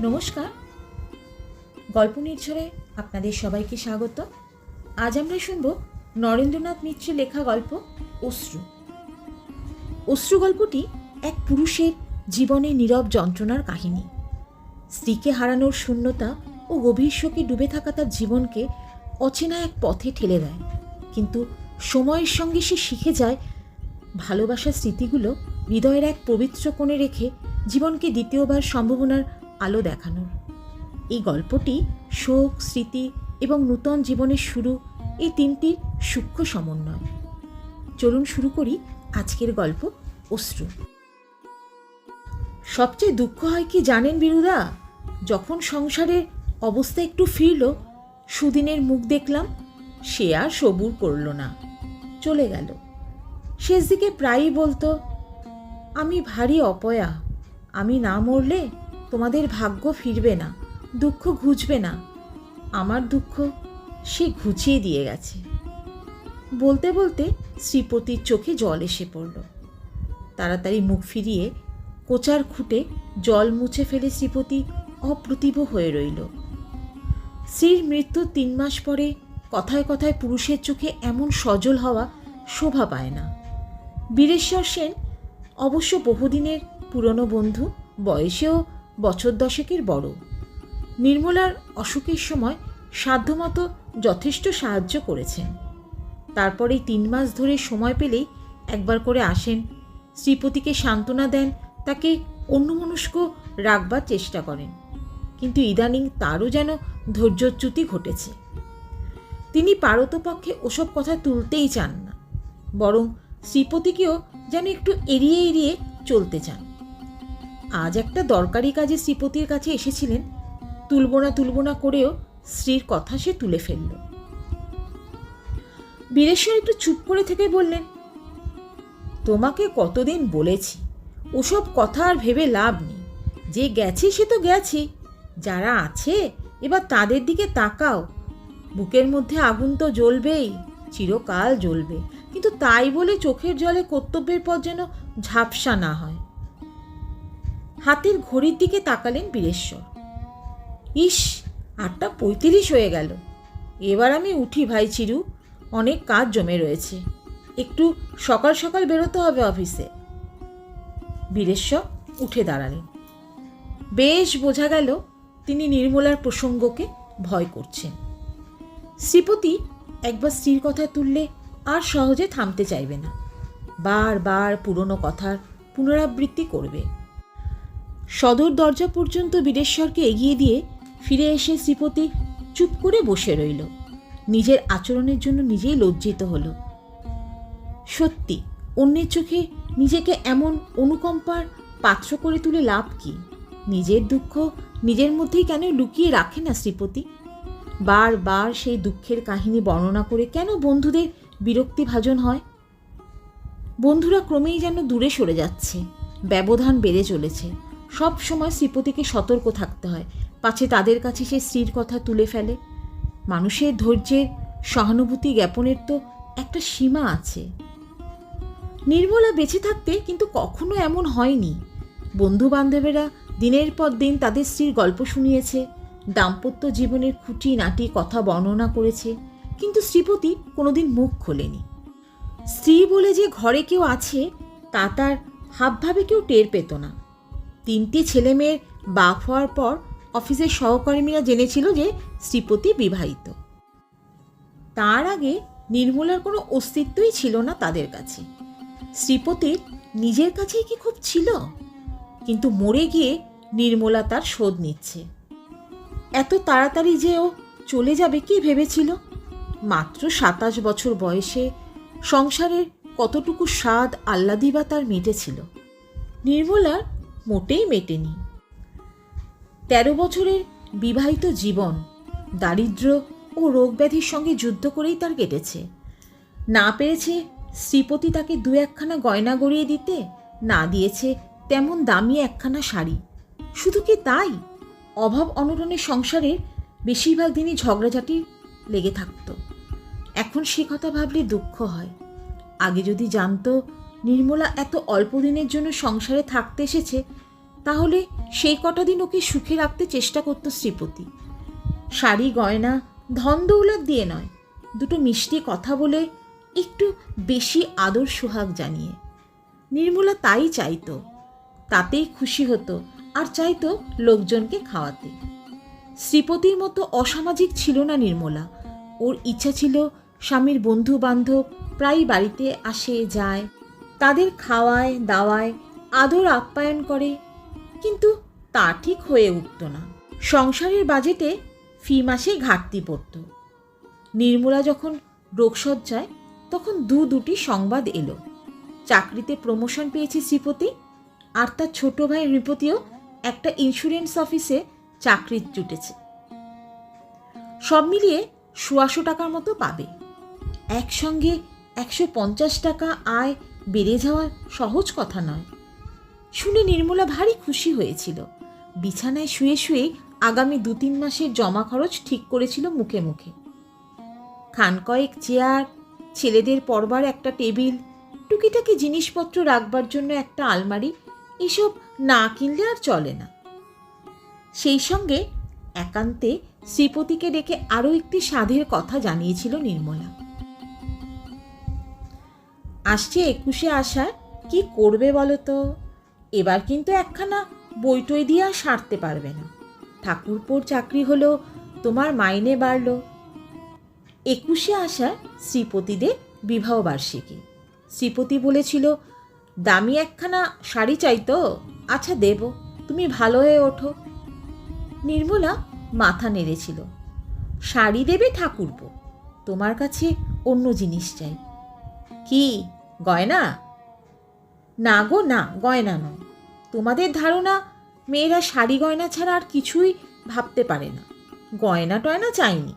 নমস্কার, গল্প নির্ঝরে আপনাদের সবাইকে স্বাগত। আজ আমরা শুনব নরেন্দ্রনাথ মিত্রের লেখা গল্প অশ্রু। অশ্রু গল্পটি এক পুরুষের জীবনে নীরব যন্ত্রণার কাহিনী। স্ত্রীকে হারানোর শূন্যতা ও গভীর শোকে ডুবে থাকা তার জীবনকে অচেনা এক পথে ঠেলে দেয়, কিন্তু সময়ের সঙ্গে সে শিখে যায় ভালোবাসার স্মৃতিগুলো হৃদয়ের এক পবিত্র কোণে রেখে জীবনকে দ্বিতীয়বার সম্ভাবনার আলো দেখানোর। এই গল্পটি শোক, স্মৃতি এবং নূতন জীবনের শুরু, এই তিনটির সূক্ষ্ম সমন্বয়। চলুন শুরু করি আজকের গল্প অশ্রু। সবচেয়ে দুঃখ হয় কি জানেন বীরুদা? যখন সংসারের অবস্থা একটু ফিরল, সুদিনের মুখ দেখলাম, সে আর সবুর করল না, চলে গেল। শেষ দিকে প্রায়ই বলতো, আমি ভারী অপয়া, আমি না মরলে তোমাদের ভাগ্য ফিরবে না, দুঃখ ঘুচবে না। আমার দুঃখ সে ঘুচিয়ে দিয়ে গেছে। বলতে বলতে শ্রীপতির চোখে জল এসে পড়ল। তাড়াতাড়ি মুখ ফিরিয়ে কোচার খুঁটে জল মুছে ফেলে শ্রীপতি অপ্রতিভ হয়ে রইল। স্ত্রীর মৃত্যুর 3 মাস পরে কথায় কথায় পুরুষের চোখে এমন সজল হওয়া শোভা পায় না। বীরেশ্বর সেন অবশ্য বহুদিনের পুরনো বন্ধু, বয়সেও বছর 10 বড়। নির্মলার অসুখের সময় সাধ্যমতো যথেষ্ট সাহায্য করেছেন। তারপরেই 3 মাস ধরে সময় পেলেই একবার করে আসেন, শ্রীপতিকে সান্ত্বনা দেন, তাকে অন্যমনস্ক রাখবার চেষ্টা করেন। কিন্তু ইদানিং তারও যেন ধৈর্যচ্যুতি ঘটেছে। তিনি পারতপক্ষে ওসব কথা তুলতেই চান না, বরং শ্রীপতিকেও যেন একটু এড়িয়ে এড়িয়ে চলতে চান। আজ একটা দরকারি কাজে শ্রীপতির কাছে এসেছিলেন, তুলব না করেও স্ত্রীর কথা সে তুলে ফেলল। বীরেশ্বর একটু চুপ করে থেকে বললেন, তোমাকে কতদিন বলেছি, ওসব কথা আর ভেবে লাভ নেই। যে গেছে সে তো গেছে, যারা আছে এবার তাদের দিকে তাকাও। বুকের মধ্যে আগুন তো জ্বলবেই, চিরকাল জ্বলবে, কিন্তু তাই বলে চোখের জলে কর্তব্যের পথ যেন ঝাপসা না হয়। হাতের ঘড়ির দিকে তাকালেন বীরেশ্বর। ইস, 8:35 হয়ে গেল। এবার আমি উঠি ভাই চিরু, অনেক কাজ জমে রয়েছে, একটু সকাল সকাল বেরোতে হবে অফিসে। বীরেশ্বর উঠে দাঁড়ালেন। বেশ বোঝা গেল তিনি নির্মলার প্রসঙ্গকে ভয় করছেন। শ্রীপতি একবার স্ত্রীর কথা তুললে আর সহজে থামতে চাইবে না, বারবার পুরনো কথার পুনরাবৃত্তি করবে। সদর দরজা পর্যন্ত বীরেশ্বরকে এগিয়ে দিয়ে ফিরে এসে শ্রীপতি চুপ করে বসে রইল। নিজের আচরণের জন্য নিজেই লজ্জিত হল। সত্যি, অন্যের চোখে নিজেকে এমন অনুকম্পার পাত্র করে তুলে লাভ কি? নিজের দুঃখ নিজের মধ্যেই কেন লুকিয়ে রাখে না শ্রীপতি? বারবার সেই দুঃখের কাহিনী বর্ণনা করে কেন বন্ধুদের বিরক্তিভাজন হয়? বন্ধুরা ক্রমেই যেন দূরে সরে যাচ্ছে, ব্যবধান বেড়ে চলেছে। সব সময় শ্রীপতিকে সতর্ক থাকতে হয়, পাছে তাদের কাছে সে স্ত্রীর কথা তুলে ফেলে। মানুষের ধৈর্যের, সহানুভূতি জ্ঞাপনের তো একটা সীমা আছে। নির্মলা বেঁচে থাকতে কিন্তু কখনো এমন হয়নি। বন্ধু বান্ধবেরা দিনের পর দিন তাদের স্ত্রীর গল্প শুনিয়েছে, দাম্পত্য জীবনের খুঁটিনাটি কথা বর্ণনা করেছে, কিন্তু শ্রীপতি কোনোদিন মুখ খোলেনি। স্ত্রী বলে যে ঘরে কেউ আছে তা তার হাবভাবে কেউ টের পেত না। 3টি ছেলে মেয়ের বাপ হওয়ার পর অফিসের সহকর্মীরা জেনেছিল যে শ্রীপতি বিবাহিত। তার আগে নির্মলার কোনো অস্তিত্বই ছিল না তাদের কাছে। শ্রীপতির নিজের কাছেই কি খুব ছিল? কিন্তু মরে গিয়ে নির্মলা তার শোধ নিচ্ছে। এত তাড়াতাড়ি যে ও চলে যাবে কি ভেবেছিল? মাত্র 27 বছর বয়সে সংসারের কতটুকু স্বাদ আহ্লাদই বা তার মেটেছিল? নির্মলার মোটেই মেটেনি। 13 বছরের বিবাহিত জীবন দারিদ্র্য ও রোগব্যাধির সঙ্গে যুদ্ধ করেই তার কেটেছে। না পেরেছে শ্রীপতি তাকে 2-1খানা গয়না গড়িয়ে দিতে, না দিয়েছে তেমন দামি 1খানা শাড়ি। শুধু কি তাই, অভাব অনটনের সংসারের বেশিরভাগ দিনই ঝগড়াঝাটি লেগে থাকত। এখন সে কথা ভাবলে দুঃখ হয়। আগে যদি জানতো নির্মলা এত অল্প দিনের জন্য সংসারে থাকতে এসেছে, তাহলে সেই কটা দিন ওকে সুখে রাখতে চেষ্টা করত শ্রীপতি। শাড়ি গয়না ধন দৌলত দিয়ে নয়, দুটো মিষ্টি কথা বলে, একটু বেশি আদর সোহাগ জানিয়ে। নির্মলা তাই চাইতো, তাতেই খুশি হতো, আর চাইতো লোকজনকে খাওয়াতে। শ্রীপতির মতো অসামাজিক ছিল না নির্মলা। ওর ইচ্ছা ছিল স্বামীর বন্ধু বান্ধব প্রায় বাড়িতে আসে যায়, তাদের খাওয়ায় দাওয়ায় আদর আপ্যায়ন করে, কিন্তু তা ঠিক হয়ে উঠত না। সংসারের বাজেটে ফি মাসে ঘাটতি পড়ত। নির্মলা যখন রোগশয্যায়, তখন দুটি সংবাদ এলো। চাকরিতে প্রমোশন পেয়েছে শ্রীপতি, আর তার ছোট ভাই নৃপতিও একটা ইন্স্যুরেন্স অফিসে চাকরি জুটেছে। সব মিলিয়ে ১৬০০ টাকার মতো পাবে। একসঙ্গে ১৫০ টাকা আয় বেড়ে যাওয়া সহজ কথা নয়। শুনে নির্মলা ভারী খুশি হয়েছিল। বিছানায় শুয়ে শুয়ে আগামী ২-৩ মাসের জমা খরচ ঠিক করেছিল মুখে মুখে। খান কয়েক চেয়ার, ছেলেদের পড়বার একটা টেবিল, টুকিটাকি জিনিসপত্র রাখবার জন্য একটা আলমারি, এসব না কিনলে আর চলে না। সেই সঙ্গে একান্তে শ্রীপতিকে ডেকে আরও একটি সাধের কথা জানিয়েছিল নির্মলা। আসছে ২১শে আষাঢ়, কি করবে বলো তো? এবার কিন্তু একখানা বইটই দিয়ে আর সারতে পারবে না। ঠাকুরপোর চাকরি হলো, তোমার মাইনে বাড়ল। ২১শে আষাঢ় শ্রীপতিদের বিবাহবার্ষিকী। শ্রীপতি বলেছিল, দামি একখানা শাড়ি চাই তো। আচ্ছা দেব, তুমি ভালো হয়ে ওঠো। নির্মলা মাথা নেড়েছিল। শাড়ি দেবে ঠাকুরপো, তোমার কাছে অন্য জিনিস চাই। কি, গয়না? না গো না, গয়না নয়। তোমাদের ধারণা মেয়েরা শাড়ি গয়না ছাড়া আর কিছুই ভাবতে পারে না। গয়না টয়না চাইনি।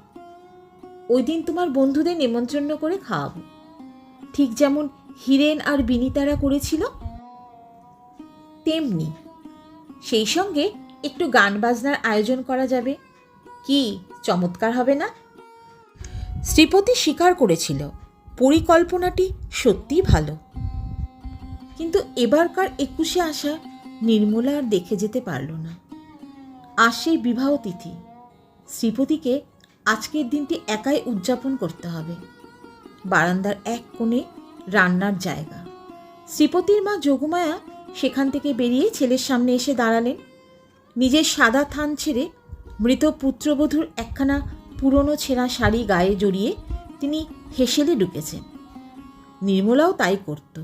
ওই দিন তোমার বন্ধুদের নিমন্ত্রণ করে খাওয়াবো, ঠিক যেমন হিরেন আর বিনিতারা করেছিল তেমনি। সেই সঙ্গে একটু গান বাজনার আয়োজন করা যাবে। কি চমৎকার হবে না? শ্রীপতি স্বীকার করেছিল পরিকল্পনাটি সত্যিই ভালো। কিন্তু এবারকার ২১শে আষাঢ় নির্মলা আর দেখে যেতে পারল না। আর সেই বিবাহ তিথি, শ্রীপতিকে আজকের দিনটি একাই উদযাপন করতে হবে। বারান্দার এক কোণে রান্নার জায়গা। শ্রীপতির মা যোগমায়া সেখান থেকে বেরিয়ে ছেলের সামনে এসে দাঁড়ালেন। নিজের সাদা থান ছেড়ে মৃত পুত্রবধূর একখানা পুরনো ছেঁড়া শাড়ি গায়ে জড়িয়ে তিনি হেসেলে ঢুকেছেন। নির্মলাও তাই করত।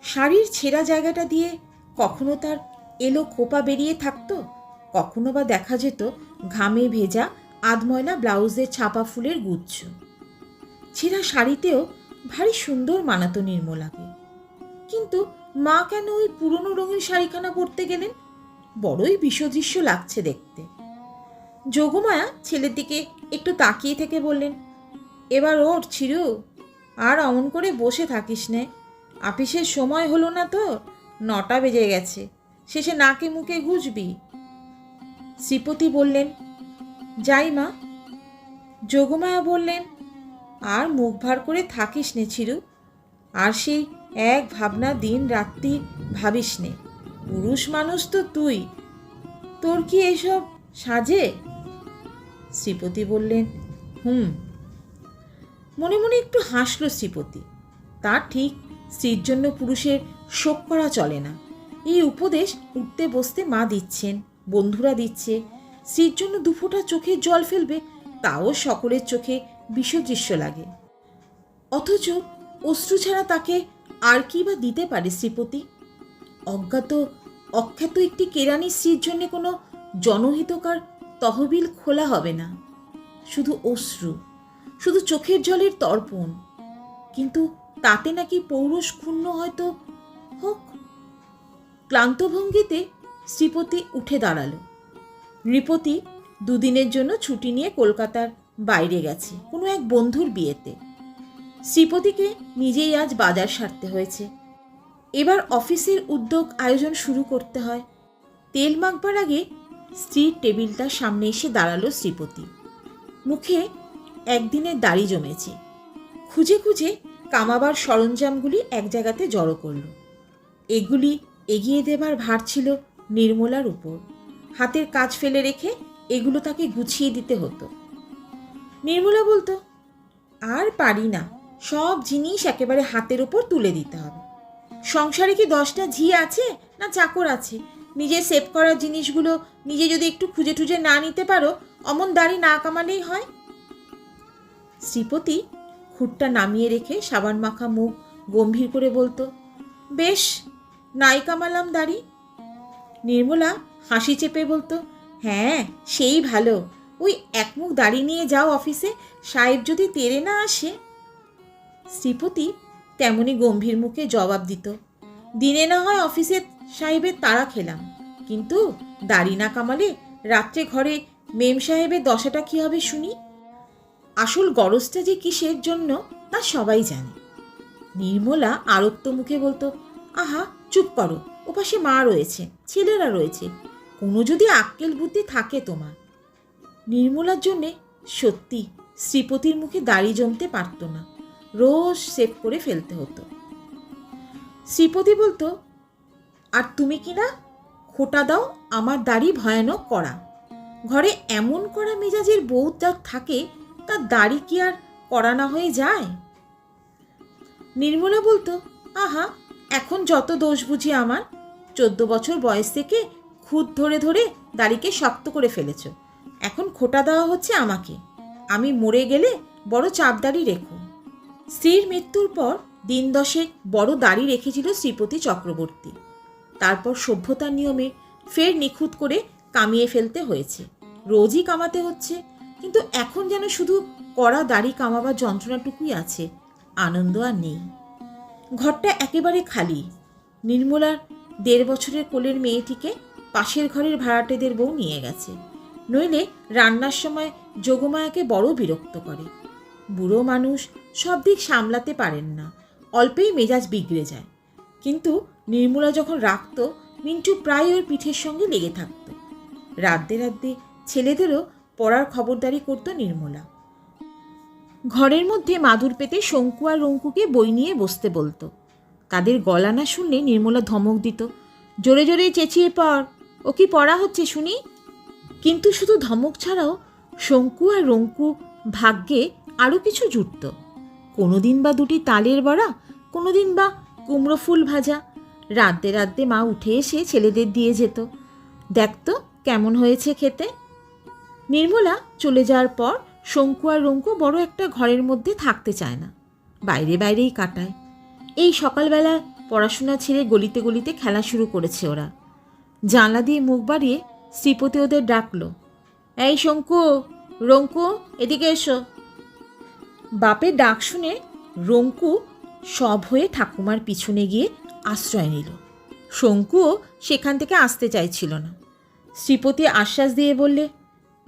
শাড়ির ছেঁড়া জায়গাটা দিয়ে কখনো তার এলো খোপা বেরিয়ে থাকতো, কখনো বা দেখা যেত ঘামে ভেজা আধময়লা ব্লাউজের ছাপা ফুলের গুচ্ছ। ছেঁড়া শাড়িতেও ভারী সুন্দর মানাতো নির্মলাকে। কিন্তু মা কেন ওই পুরনো রঙিন শাড়িখানা পরতে গেলেন? বড়ই বিসদৃশ্য লাগছে দেখতে। যোগমায়া ছেলের দিকে একটু তাকিয়ে থেকে বললেন, এবার ওঠ ছিরু, আর অমন করে বসে থাকিস নে। আপিসের সময় হলো না তো, ৯টা বেজে গেছে, শেষে নাকে মুখে ঘুষবি। শ্রীপতি বললেন, যাই মা। যোগমায়া বললেন, আর মুখ ভার করে থাকিস নে ছিরু, আর সেই এক ভাবনা দিন রাত্রি ভাবিস নে। পুরুষ মানুষ তো তুই, তোর কি এসব সাজে? শ্রীপতি বললেন, মনে মনে একটু হাসল শ্রীপতি। তা ঠিক, স্ত্রীর জন্য পুরুষের শোক করা চলে না। এই উপদেশ উঠতে বসতে মা দিচ্ছেন, বন্ধুরা দিচ্ছে। স্ত্রীর জন্য দুফোঁটা চোখের জল ফেলবে, তাও সকলের চোখে বিসদৃশ্য লাগে। অথচ অশ্রু ছাড়া তাকে আর কি বা দিতে পারে শ্রীপতি? অখ্যাত একটি কেরানি স্ত্রীর জন্য কোনো জনহিতকার তহবিল খোলা হবে না। শুধু অশ্রু, শুধু চোখের জলের তর্পণ। কিন্তু তাতে নাকি পৌরুষ ক্ষুণ্ণ হয়তো হোক। ক্লান্ত ভঙ্গিতে শ্রীপতি উঠে দাঁড়ালো। নৃপতি 2 দিনের জন্য ছুটি নিয়ে কলকাতার বাইরে গেছে কোনো এক বন্ধুর বিয়েতে। শ্রীপতিকে নিজেই আজ বাজার সারতে হয়েছে। এবার অফিসের উদ্যোগ আয়োজন শুরু করতে হয়। তেল মাখবার আগে স্ত্রীর টেবিলটার সামনে এসে দাঁড়ালো শ্রীপতি। মুখে একদিনের দাড়ি জমেছে। খুঁজে খুঁজে কামাবার সরঞ্জামগুলি এক জায়গাতে জড়ো করল। এগুলি এগিয়ে দেবার ভার ছিল নির্মলার উপর। হাতের কাজ ফেলে রেখে এগুলো তাকে গুছিয়ে দিতে হতো। নির্মলা বলতো, আর পারি না, সব জিনিস একেবারে হাতের ওপর তুলে দিতে হবে। সংসারে কি 10টা ঝি আছে না চাকর আছে? নিজে সেভ করার জিনিসগুলো নিজে যদি একটু খুঁজে টুজে না নিতে পারো, অমন দাড়ি না কামালেই হয়। শ্রীপতি খুঁটটা নামিয়ে রেখে সাবান মাখা মুখ গম্ভীর করে বলতো, বেশ, নাই কামালাম দাড়ি। নির্মলা হাসি চেপে বলতো, হ্যাঁ সেই ভালো, ওই এক মুখ দাড়ি নিয়ে যাও অফিসে, সাহেব যদি তেড়ে না আসে। শ্রীপতি তেমনি গম্ভীর মুখে জবাব দিত, দিনে না হয় অফিসে সাহেবের তাড়া খেলাম, কিন্তু দাড়ি না কামালে রাত্রে ঘরে মেম সাহেবের দশাটা কী হবে শুনি। আসল গরজটা যে কিসের জন্য তা সবাই জানে। নির্মলা আরক্ত মুখে বলতো, আহা চুপ করো, ওপাশে মা রয়েছে, ছেলেরা রয়েছে, কোনো যদি আক্কেল বুদ্ধি থাকে তোমার। নির্মলার জন্যে সত্যি শ্রীপতির মুখে দাড়ি জমতে পারত না, রোজ সেভ করে ফেলতে হতো। শ্রীপতি বলতো, আর তুমি কি না খোটা দাও, আমার দাড়ি ভয়ানক করা। ঘরে এমন করা মেজাজের বউ যার থাকে, তার দাড়ি কি আর করা না হয়ে যায়? নির্মলা বলতো, আহা এখন যত দোষ বুঝি আমার, 14 বছর বয়স থেকে খুদ ধরে ধরে দাড়িকে শক্ত করে ফেলেছ, এখন খোটা দেওয়া হচ্ছে আমাকে। আমি মরে গেলে বড় চাপ দাড়ি রেখো। স্ত্রীর মৃত্যুর পর দিন 10 বড় দাড়ি রেখেছিল শ্রীপতি চক্রবর্তী। তারপর সভ্যতার নিয়মে ফের নিখুঁত করে কামিয়ে ফেলতে হয়েছে, রোজই কামাতে হচ্ছে, কিন্তু এখন যেন শুধু কড়া দাড়ি কামাবার যন্ত্রণাটুকুই আছে, আনন্দ আর নেই। ঘরটা একেবারে খালি। নির্মলার 1.5 বছরের কোলের মেয়েটিকে পাশের ঘরের ভাড়াটেদের বউ নিয়ে গেছে, নইলে রান্নার সময় যোগমায়াকে বড় বিরক্ত করে। বুড়ো মানুষ সব দিক সামলাতে পারেন না, অল্পেই মেজাজ বিগড়ে যায়। কিন্তু নির্মলা যখন রাখত, মিন্টু প্রায় ওর পিঠের সঙ্গে লেগে থাকত। রাতে রাতে ছেলেদেরও পড়ার খবরদারি করত নির্মলা। ঘরের মধ্যে মাদুর পেতে শঙ্কু আর রঙ্কুকে বই নিয়ে বসতে বলতো। তাদের গলা না শুনলে নির্মলা ধমক দিত, জোরে জোরে চেঁচিয়ে পড়, ও কি পড়া হচ্ছে শুনি। কিন্তু শুধু ধমক ছাড়াও শঙ্কু আর রঙ্কু ভাগ্যে আরও কিছু জুটত। কোনোদিন বা 2টি তালের বড়া, কোনোদিন বা কুমড়ো ফুল ভাজা। রাতে রাতে মা উঠে এসে ছেলেদের দিয়ে যেত, দেখতো কেমন হয়েছে খেতে। নির্মলা চলে যাওয়ার পর শঙ্কু আর রঙ্কু বড় একটা ঘরের মধ্যে থাকতে চায় না, বাইরে বাইরেই কাটায়। এই সকালবেলা পড়াশোনা ছেড়ে গলিতে গলিতে খেলা শুরু করেছে ওরা। জানলা দিয়ে মুখ বাড়িয়ে শ্রীপতি ওদের ডাকলো, এই শঙ্কু, রঙ্কু, এদিকে এসো। বাপের ডাক শুনে রঙ্কু সব হয়ে ঠাকুমার পিছনে গিয়ে আশ্রয় নিল। শঙ্কুও সেখান থেকে আসতে চাইছিল না। শ্রীপতি আশ্বাস দিয়ে বললে,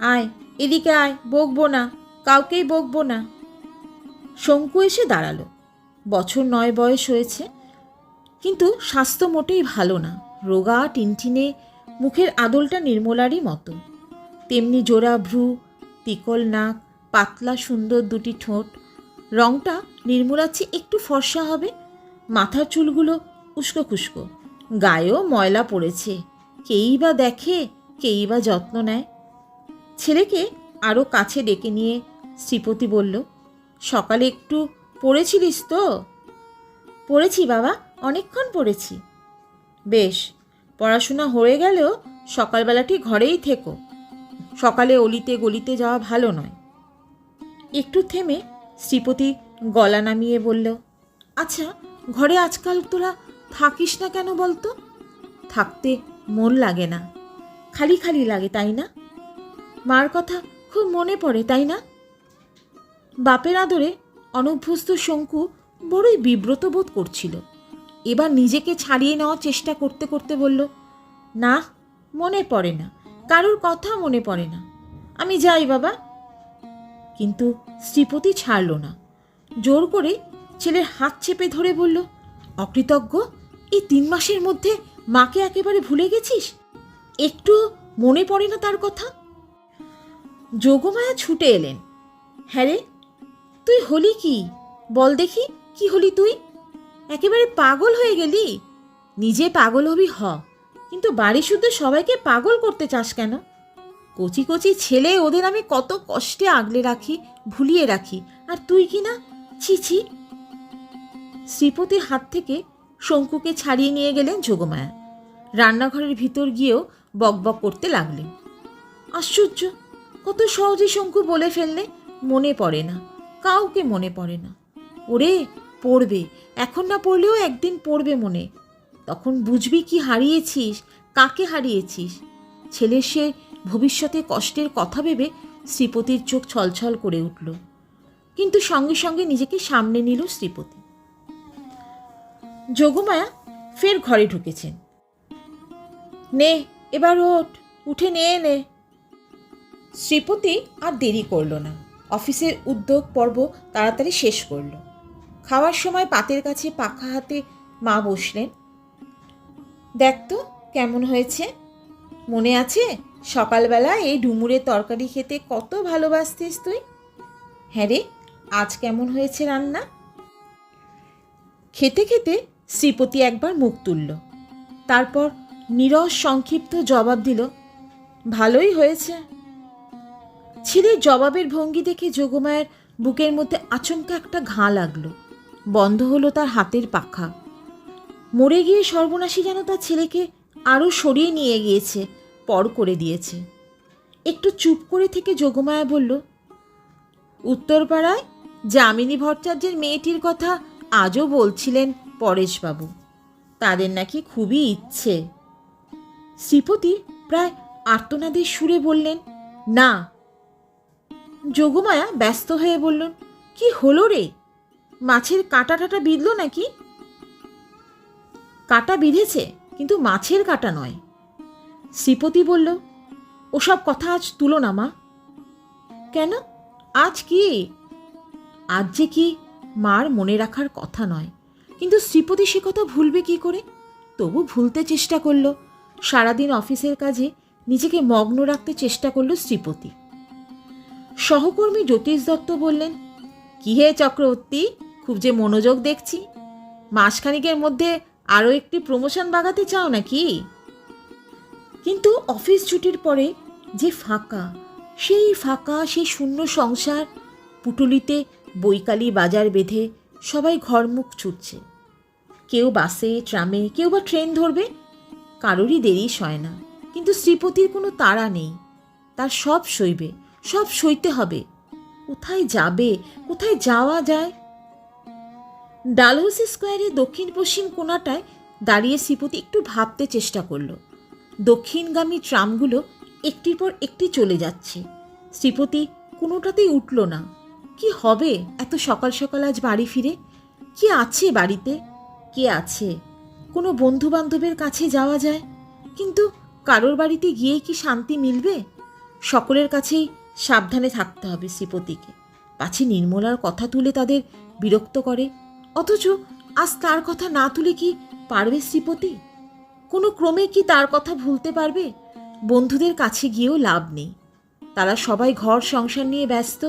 আয় এদিকে আয়, বকবো না, কাউকেই বকবো না। শঙ্কু এসে দাঁড়ালো। বছর 9 বয়স হয়েছে, কিন্তু স্বাস্থ্য মোটেই ভালো না, রোগা টিনটিনে, মুখের আদলটা নির্মলারই মতো। তেমনি জোড়া ভ্রু, পিকল নাক, পাতলা সুন্দর 2টি ঠোঁট। রংটা নির্মলার চেয়ে একটু ফর্সা হবে, মাথার চুলগুলো উস্কো খুস্কো, গায়েও ময়লা পড়েছে, কেই বা দেখে, কেই বা যত্ন নেয়। ছেলেকে আরও কাছে ডেকে নিয়ে শ্রীপতি বলল, সকালে একটু পড়েছিলিস তো? পড়েছি বাবা, অনেকক্ষণ পড়েছি। বেশ, পড়াশোনা হয়ে গেলেও সকালবেলাটি ঘরেই থেকো, সকালে অলিতে গলিতে যাওয়া ভালো নয়। একটু থেমে শ্রীপতি গলা নামিয়ে বলল, আচ্ছা ঘরে আজকাল তোরা থাকিস না কেন বলতো? থাকতে মন লাগে না, খালি খালি লাগে, তাই না? মার কথা খুব মনে পড়ে, তাই না? বাপের আদরে অনভ্যস্ত শঙ্কু বড়ই বিব্রত বোধ করছিল। এবার নিজেকে ছাড়িয়ে নেওয়ার চেষ্টা করতে করতে বলল, না, মনে পড়ে না, কারোর কথা মনে পড়ে না, আমি যাই বাবা। কিন্তু শ্রীপতি ছাড়ল না, জোর করে ছেলের হাত চেপে ধরে বলল, অকৃতজ্ঞ, এই 3 মাসের মধ্যে মাকে একেবারে ভুলে গেছিস? একটু মনে পড়ে না তার কথা? যোগমায়া ছুটে এলেন। হ্যাঁ রে, তুই হলি কি? বল দেখি, কি হলি তুই? একেবারে পাগল হয়ে গেলি? নিজে পাগল হবি হ, কিন্তু বাড়ি শুদ্ধ সবাইকে পাগল করতে চাস কেন? কচি কচি ছেলে, ওদের আমি কত কষ্টে আগলে রাখি, ভুলিয়ে রাখি, আর তুই কি না? ছি ছি। শ্রীপতির হাত থেকে শঙ্কুকে ছাড়িয়ে নিয়ে গেলেন যোগমায়া। রান্নাঘরের ভিতর গিয়েও বকবক করতে লাগলেন। আশ্চর্য, কত সহজে শঙ্কু বলে ফেললে, মনে পড়ে না, কাউকে মনে পড়ে না। ওরে, পড়বে, এখন না পড়লেও একদিন পড়বে মনে। তখন বুঝবি কি হারিয়েছিস, কাকে হারিয়েছিস। ছেলের সে ভবিষ্যতে কষ্টের কথা ভেবে শ্রীপতির চোখ ছলছল করে উঠল, কিন্তু সঙ্গে সঙ্গে নিজেকে সামনে নিল শ্রীপতি। যোগমায়া ফের ঘরে ঢুকেছেন। নে, এবার ওঠ, উঠে নিয়ে নে। শ্রীপতি আর দেরি করল না, অফিসের উদ্যোগ পর্ব তাড়াতাড়ি শেষ করল। খাওয়ার সময় পাতের কাছে পাখা হাতে মা বসলেন। দেখ তো কেমন হয়েছে, মনে আছে সকালবেলা এই ডুমুরের তরকারি খেতে কত ভালোবাসতিস তুই? হ্যাঁ রে, আজ কেমন হয়েছে রান্না? খেতে খেতে শ্রীপতি একবার মুখ তুলল, তারপর নীরস সংক্ষিপ্ত জবাব দিল, ভালোই হয়েছে। ছেলের জবাবের ভঙ্গি দেখে যোগমায়ের বুকের মধ্যে আচমকা একটা ঘা লাগলো। বন্ধ হলো তার হাতের পাখা। মরে গিয়ে সর্বনাশী যেন তার ছেলেকে আরও সরিয়ে নিয়ে গিয়েছে, পর করে দিয়েছে। একটু চুপ করে থেকে যোগমায়া বলল, উত্তরপাড়ায় যামিনী ভট্টাচার্যের মেয়েটির কথা আজও বলছিলেন পরেশবাবু, তাদের নাকি খুবই ইচ্ছে। শ্রীপতি প্রায় আর্তনাদের সুরে বললেন, না। যোগমায়া ব্যস্ত হয়ে বললেন, কি হলো রে, মাছের কাঁটা টাটা বিঁধল নাকি? কাঁটা বিঁধেছে, কিন্তু মাছের কাঁটা নয়। শ্রীপতি বলল, ওসব কথা আজ তুলো না মা। কেন, আজ কি? আজ যে কি মার মনে রাখার কথা নয়, কিন্তু শ্রীপতি সে কথা ভুলবে কি করে? তবু ভুলতে চেষ্টা করল। সারাদিন অফিসের কাজে নিজেকে মগ্ন রাখতে চেষ্টা করল শ্রীপতি। সহকর্মী জ্যোতিষ দত্ত বললেন, কি হে চক্রবর্তী, খুব যে মনোযোগ দেখছি, মাসখানিকের মধ্যে আরও একটি প্রমোশন বাগাতে চাও নাকি? কিন্তু অফিস ছুটির পরে যে ফাঁকা, সেই শূন্য সংসার, পুটুলিতে বৈকালি বাজার বেঁধে সবাই ঘরমুখ ছুটছে। কেউ বাসে, ট্রামে, কেউ বা ট্রেন ধরবে, কারোরই দেরি সয় না। কিন্তু শ্রীপতির কোনো তাড়া নেই, তার সব সইবে, সব সইতে হবে। কোথায় যাবে, কোথায় যাওয়া যায়? ডালহৌসি স্কোয়ারের দক্ষিণ পশ্চিম কোণাটায় দাঁড়িয়ে শ্রীপতি একটু ভাবতে চেষ্টা করল। দক্ষিণগামী ট্রামগুলো একটির পর একটি চলে যাচ্ছে। শ্রীপতি কোনোটাতেই উঠল না। কি হবে এত সকাল সকাল আজ বাড়ি ফিরে? কি আছে বাড়িতে? কে আছে? কোনো বন্ধু বান্ধবের কাছে যাওয়া যায়, কিন্তু কারোর বাড়িতে গিয়ে কি শান্তি মিলবে? সকলের কাছেই সাবধানে থাকতে হবে শ্রীপতিকে, পাছে নির্মলার কথা তুলে তাদের বিরক্ত করে। অথচ আজ তার কথা না তুলে কি পারবে শ্রীপতি? কোনো ক্রমে কি তার কথা ভুলতে পারবে? বন্ধুদের কাছে গিয়েও লাভ নেই, তারা সবাই ঘর সংসার নিয়ে ব্যস্ত।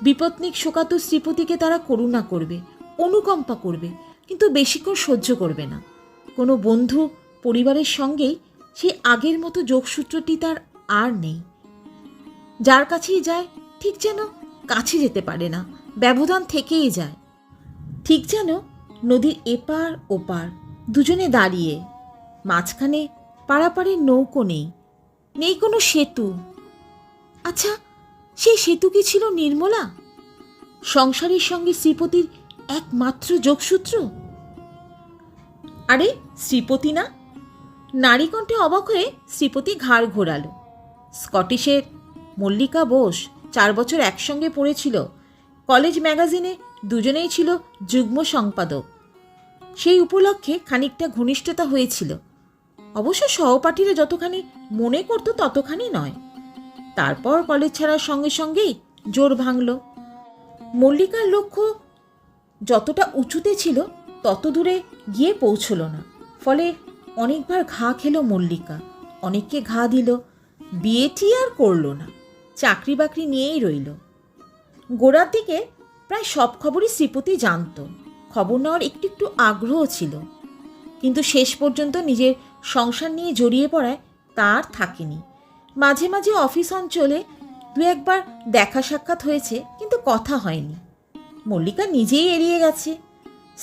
বিপত্নিক শোকাতুর শ্রীপতিকে তারা করুণা করবে, অনুকম্পা করবে, কিন্তু বেশিক্ষণ সহ্য করবে না। কোনো বন্ধু পরিবারের সঙ্গেই সেই আগের মতো যোগসূত্রটি তার আর নেই। যার কাছেই যায় ঠিক যেন কাছে যেতে পারে না, ব্যবধান থেকেই যায়। ঠিক যেন নদীর এপার ওপার দুজনে দাঁড়িয়ে, মাঝখানে পারাপারের নৌকো নেই, নেই কোনো সেতু। আচ্ছা, সেই সেতু কি ছিল নির্মলা, সংসারের সঙ্গে শ্রীপতির একমাত্র যোগসূত্র? আরে শ্রীপতি না? নারীকণ্ঠে অবাক হয়ে শ্রীপতি ঘাড় ঘোরালো। স্কটিশের মল্লিকা বোস 4 বছর একসঙ্গে পড়েছিল, কলেজ ম্যাগাজিনে দুজনেই ছিল যুগ্ম সম্পাদক। সেই উপলক্ষে খানিকটা ঘনিষ্ঠতা হয়েছিল, অবশ্য সহপাঠীরা যতখানি মনে করত ততখানি নয়। তারপর কলেজ ছাড়ার সঙ্গে সঙ্গেই জোর ভাঙল। মল্লিকার লক্ষ্য যতটা উঁচুতে ছিল তত দূরে গিয়ে পৌঁছল না, ফলে অনেকবার ঘা খেল মল্লিকা, অনেককে ঘা দিল। বিয়েটি আর করল না, চাকরি বাকরি নিয়েই রইল। গোড়ার দিকে প্রায় সব খবরই শ্রীপতি জানত, খবর নেওয়ার একটু একটু আগ্রহ ছিল। কিন্তু শেষ পর্যন্ত নিজের সংসার নিয়ে জড়িয়ে পড়ায় তার থাকেনি। মাঝে মাঝে অফিস অঞ্চলে দু একবার দেখা সাক্ষাৎ হয়েছে, কিন্তু কথা হয়নি। মল্লিকা নিজেই এড়িয়ে গেছে,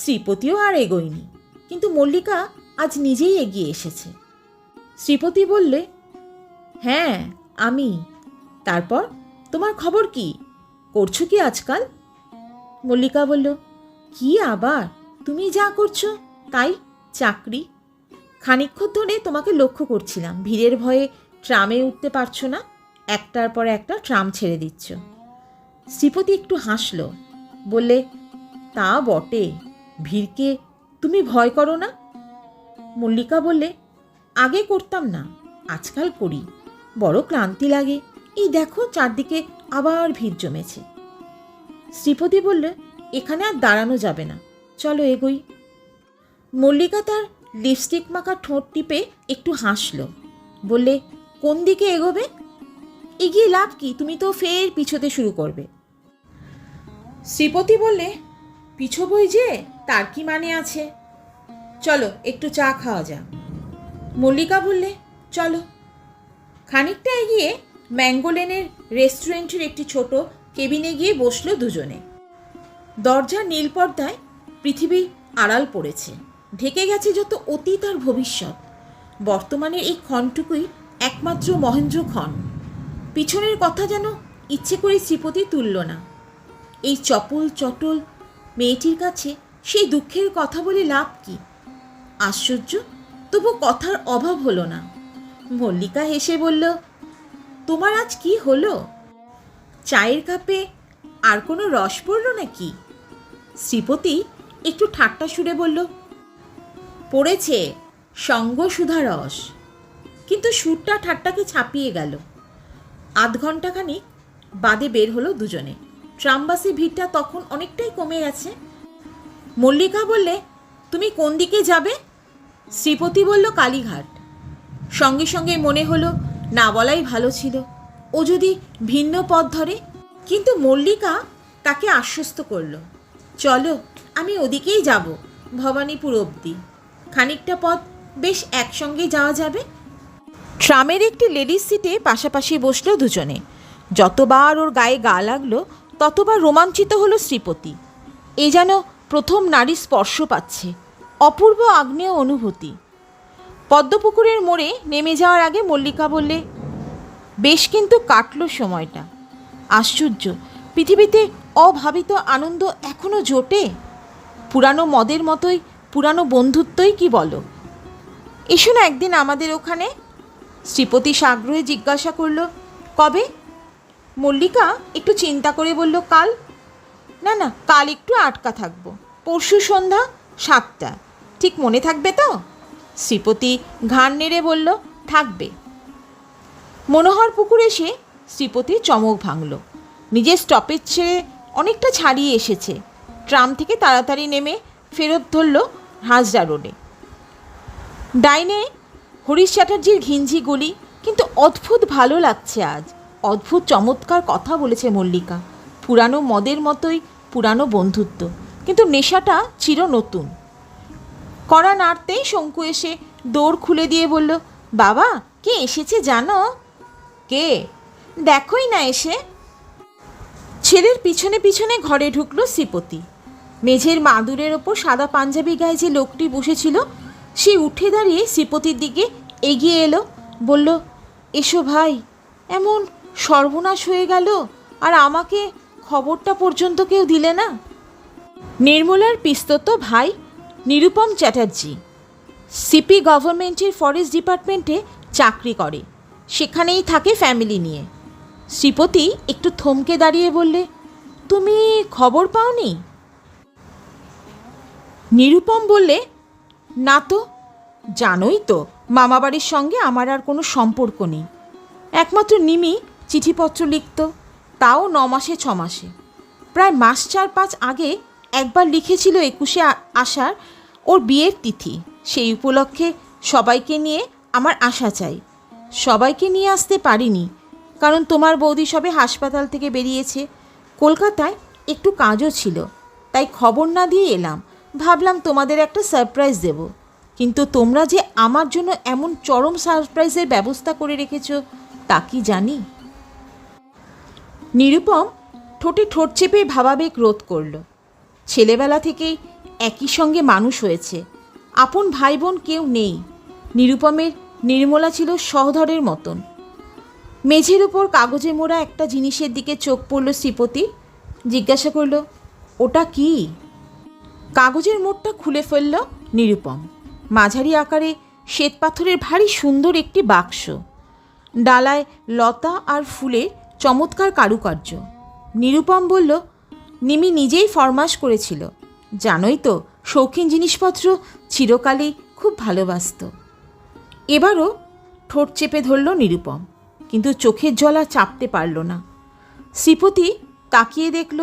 শ্রীপতিও আর এগোয়নি। কিন্তু মল্লিকা আজ নিজেই এগিয়ে এসেছে। শ্রীপতি বললে, হ্যাঁ আমি। তারপর তোমার খবর কি? করছো কি আজকাল? মল্লিকা বলল, কি আবার, তুমি যা করছো তাই, চাকরি। খানিকক্ষণ ধরে তোমাকে লক্ষ্য করছিলাম, ভিড়ের ভয়ে ট্রামে উঠতে পারছো না, একটার পর একটা ট্রাম ছেড়ে দিচ্ছ। শ্রীপতি একটু হাসল, বললে, তা বটে, ভিড়কে তুমি ভয় করো না? মল্লিকা বললে, আগে করতাম না, আজকাল করি, বড় ক্লান্তি লাগে। এই দেখো চারদিকে আবার ভিড় জমেছে। শ্রীপতি বললে, এখানে আর দাঁড়ানো যাবে না, চলো এগোই। মল্লিকা তার লিপস্টিক মাখা ঠোঁট টিপে একটু হাসল, বললে, কোন দিকে এগোবে? এগিয়ে লাভ কি, তুমি তো ফের পিছোতে শুরু করবে। শ্রীপতি বললে, পিছোবই যে, তার কি মানে আছে? চলো একটু চা খাওয়া যাক। মল্লিকা বললে, চলো। খানিকটা এগিয়ে ম্যাঙ্গো লেনের রেস্টুরেন্টের একটি ছোট কেবিনে গিয়ে বসলো দুজনে। দরজার নীল পর্দায় পৃথিবী আড়াল পড়েছে, ঢেকে গেছে যত অতীত আর ভবিষ্যৎ। বর্তমানের এই ক্ষণটুকুই একমাত্র মহেন্দ্র ক্ষণ। পিছনের কথা যেন ইচ্ছে করে শ্রীপতি তুলল না। এই চপল চটল মেয়েটির কাছে সেই দুঃখের কথা বলে লাভ কি? আশ্চর্য, তবু কথার অভাব হলো না। মল্লিকা হেসে বলল, তোমার আজ কি হলো? চায়ের কাপে আর কোনো রস পড়ল নাকি? শ্রীপতি একটু ঠাট্টা সুরে বলল, পড়েছে সঙ্গ সুধা রস। কিন্তু সুরটা ঠাট্টাকে ছাপিয়ে গেল। আধ ঘণ্টাখানিক বাদে বের হলো দুজনে। ট্রামবাসে ভিড়টা তখন অনেকটাই কমে গেছে। মল্লিকা বললে, তুমি কোন দিকে যাবে? শ্রীপতি বলল, কালীঘাট। সঙ্গে সঙ্গে মনে হলো না বলাই ভালো ছিল, ও যদি ভিন্ন পথ ধরে। কিন্তু মল্লিকা তাকে আশ্বস্ত করল, চলো আমি ওদিকেই যাব, ভবানীপুর অবধি। খানিকটা পথ বেশ একসঙ্গে যাওয়া যাবে। ট্রামের একটি লেডিস সিটে পাশাপাশি বসলো দুজনে। যতবার ওর গায়ে গা লাগলো ততবার রোমাঞ্চিত হলো শ্রীপতি। এ যেন প্রথম নারী স্পর্শ পাচ্ছে, অপূর্ব আগ্নেয় অনুভূতি। পদ্মপুকুরের মোড়ে নেমে যাওয়ার আগে মল্লিকা বললে, বেশ কিন্তু কাটলো সময়টা। আশ্চর্য, পৃথিবীতে অভাবিত আনন্দ এখনও জোটে। পুরানো মদের মতোই পুরানো বন্ধুত্বই কি বলো? এসো না একদিন আমাদের ওখানে। শ্রীপতি সাগ্রহে জিজ্ঞাসা করল, কবে? মল্লিকা একটু চিন্তা করে বলল, কাল। না না, কাল একটু আটকা থাকবো, পরশু সন্ধ্যা 7টা, ঠিক মনে থাকবে তো? শ্রীপতি ঘাড় নেড়ে বলল, থাকবে। মনোহর পুকুর এসে শ্রীপতি চমক ভাঙল। নিজের স্টপেজ ছেড়ে অনেকটা ছাড়িয়ে এসেছে। ট্রাম থেকে তাড়াতাড়ি নেমে ফেরত ধরল হাজরা রোডে। ডাইনে হরিশ চ্যাটার্জির ঘিঞ্জি গলি। কিন্তু অদ্ভুত ভালো লাগছে আজ, অদ্ভুত চমৎকার কথা বলেছে মল্লিকা। পুরানো মদের মতোই পুরানো বন্ধুত্ব, কিন্তু নেশাটা চির নতুন। কড়া নাড়তেই শঙ্কু এসে দৌড় খুলে দিয়ে বলল, বাবা কে এসেছে জানো? কে? দেখোই না এসে। ছেলের পিছনে পিছনে ঘরে ঢুকলো শ্রীপতি। মেঝের মাদুরের ওপর সাদা পাঞ্জাবি গায়ে যে লোকটি বসেছিল সে উঠে দাঁড়িয়ে শ্রীপতির দিকে এগিয়ে এলো, বলল, এসো ভাই, এমন সর্বনাশ হয়ে গেল, আর আমাকে খবরটা পর্যন্ত কেউ দিলে না। নির্মলার পিস্তত ভাই নিরুপম চ্যাটার্জি সিপি গভর্নমেন্টের ফরেস্ট ডিপার্টমেন্টে চাকরি করে, সেখানেই থাকে ফ্যামিলি নিয়ে। শ্রীপতি একটু থমকে দাঁড়িয়ে বললে, তুমি খবর পাওনি? নিরুপম বললে, না তো, জানোই তো মামাবাড়ির সঙ্গে আমার আর কোনো সম্পর্ক নেই। একমাত্র নিমি চিঠিপত্র লিখত, তাও 9 মাসে 6 মাসে। প্রায় মাস 4-5 আগে একবার লিখেছিল 21শে আষাঢ় ওর বিয়ের তিথি, সেই উপলক্ষে সবাইকে নিয়ে আমার আসা চাই। সবাইকে নিয়ে আসতে পারিনি, কারণ তোমার বৌদি সবে হাসপাতাল থেকে বেরিয়েছে। কলকাতায় একটু কাজও ছিল, তাই খবর না দিয়ে এলাম। ভাবলাম তোমাদের একটা সারপ্রাইজ দেব। কিন্তু তোমরা যে আমার জন্য এমন চরম সারপ্রাইজের ব্যবস্থা করে রেখেছ তা কি জানি। নিরুপম ঠোঁটে ঠোঁট চেপে ভাবাবেগ রোধ করল। ছেলেবেলা থেকেই একই সঙ্গে মানুষ হয়েছে, আপন ভাই বোন কেউ নেই। নিরুপমের নির্মলা ছিল সহধরের মতন। মেঝের উপর কাগজে মোড়া একটা জিনিসের দিকে চোখ পড়ল শ্রীপতি। জিজ্ঞাসা করল, ওটা কি? কাগজের মোড়টা খুলে ফেলল নিরুপম। মাঝারি আকারে শ্বেতপাথরের ভারী সুন্দর একটি বাক্স, ডালায় লতা আর ফুলের চমৎকার কারুকার্য। নিরুপম বলল, নিমি নিজেই ফরমাশ করেছিল। জানোই তো, শৌখিন জিনিসপত্র চিরকালই খুব ভালোবাসত। এবারও ঠোঁট চেপে ধরল নিরুপম, কিন্তু চোখের জল আর চাপতে পারল না। শ্রীপতি তাকিয়ে দেখল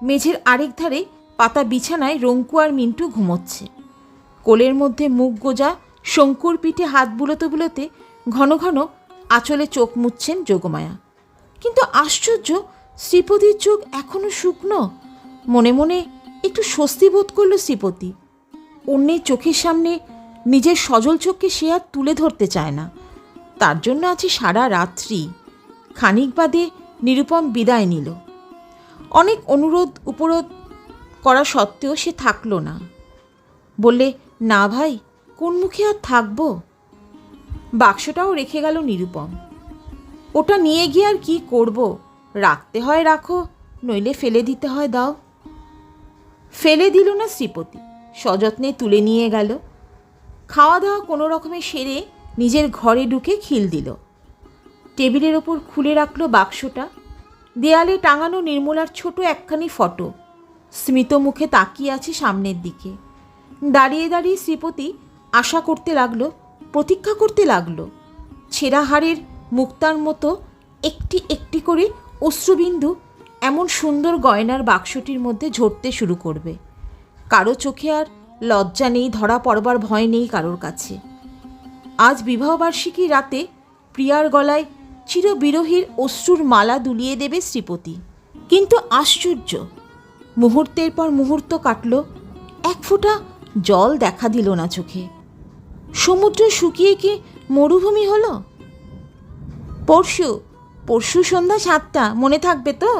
মেঝের আরেক ধারে পাতা বিছানায় রঙ্কু আর মিন্টু ঘুমোচ্ছে। কোলের মধ্যে মুখ গোজা শঙ্কুর পিঠে হাত বুলোতে বুলোতে ঘন ঘন আঁচলে চোখ মুছছেন যোগমায়া। কিন্তু আশ্চর্য, শ্রীপতির চোখ এখনো শুকনো। মনে মনে একটু স্বস্তি বোধ করল শ্রীপতি। অন্যের চোখের সামনে নিজের সজল চোখকে সে আর তুলে ধরতে চায় না। তার জন্য আছে সারা রাত্রি। খানিক বাদে নিরুপম বিদায় নিল। অনেক অনুরোধ উপরোধ করা সত্ত্বেও সে থাকল না। বললে, না ভাই, কোন মুখে আর থাকব? বাক্সটাও রেখে গেল নিরুপম। ওটা নিয়ে গিয়ে আর কি করব? রাখতে হয় রাখো, নইলে ফেলে দিতে হয় দাও। ফেলে দিল না শ্রীপতি, সযত্নে তুলে নিয়ে গেল। খাওয়া দাওয়া কোনো রকমে সেরে নিজের ঘরে ঢুকে খিল দিল। টেবিলের ওপর খুলে রাখল বাক্সটা। দেয়ালে টাঙানো নির্মলার ছোট একখানি ফটো। স্মিত মুখে তাকিয়ে আছে সামনের দিকে। দাঁড়িয়ে দাঁড়িয়ে শ্রীপতি আশা করতে লাগলো, প্রতীক্ষা করতে লাগলো। ছেঁড়া হাড়ের মুক্তার মতো একটি একটি করে অশ্রুবিন্দু এমন সুন্দর গয়নার বাক্সটির মধ্যে ঝরতে শুরু করবে। কারো চোখে আর লজ্জা নেই, ধরা পড়বার ভয় নেই কারোর কাছে। আজ বিবাহবার্ষিকী রাতে প্রিয়ার গলায় চিরবিরহীর অশ্রুর মালা দুলিয়ে দেবে শ্রীপতি। কিন্তু আশ্চর্য, মুহূর্তের পর মুহূর্ত কাটল, এক ফোঁটা জল দেখা দিল না চোখে। সমুদ্র শুকিয়ে কি মরুভূমি হলো? পরশু সন্ধ্যা 7টা, মনে থাকবে তো?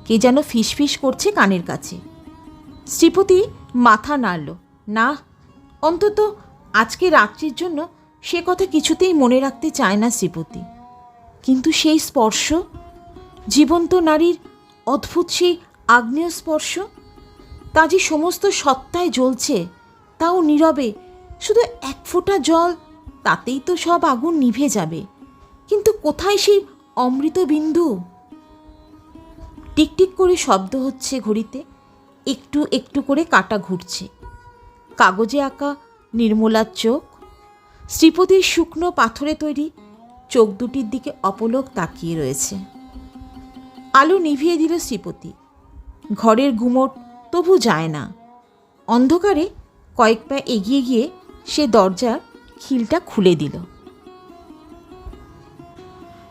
কে যেন ফিসফিস করছে কানের কাছে। শ্রীপতি মাথা নাড়ল। না, অন্তত আজকে রাত্রির জন্য সে কথা কিছুতেই মনে রাখতে চায় না শ্রীপতি। কিন্তু সেই স্পর্শ, জীবন্ত নারীর অদ্ভুত সেই আগ্নেয় স্পর্শ, তা যে সমস্ত সত্তায় জ্বলছে, তাও নীরবে। শুধু এক ফোঁটা জল, তাতেই তো সব আগুন নিভে যাবে। কিন্তু কোথায় সেই অমৃত বিন্দু? টিকটিক করে শব্দ হচ্ছে ঘড়িতে, একটু একটু করে কাঁটা ঘুরছে। কাগজে আঁকা নির্মলার চোখ, শ্রীপতির শুকনো পাথরে তৈরি চোখ দুটির দিকে অপলক তাকিয়ে রয়েছে। আলো নিভিয়ে দিল শ্রীপতি। ঘরের ঘুমট তবু যায় না। অন্ধকারে কয়েক পা এগিয়ে গিয়ে সে দরজার খিলটা খুলে দিল।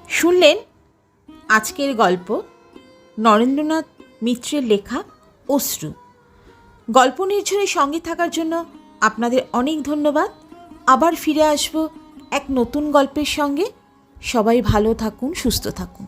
শুনলেন আজকের গল্প, নরেন্দ্রনাথ মিত্রের লেখা অশ্রু। গল্প নির্ঝরের সঙ্গে থাকার জন্য আপনাদের অনেক ধন্যবাদ। আবার ফিরে আসব এক নতুন গল্পের সঙ্গে। সবাই ভালো থাকুন, সুস্থ থাকুন।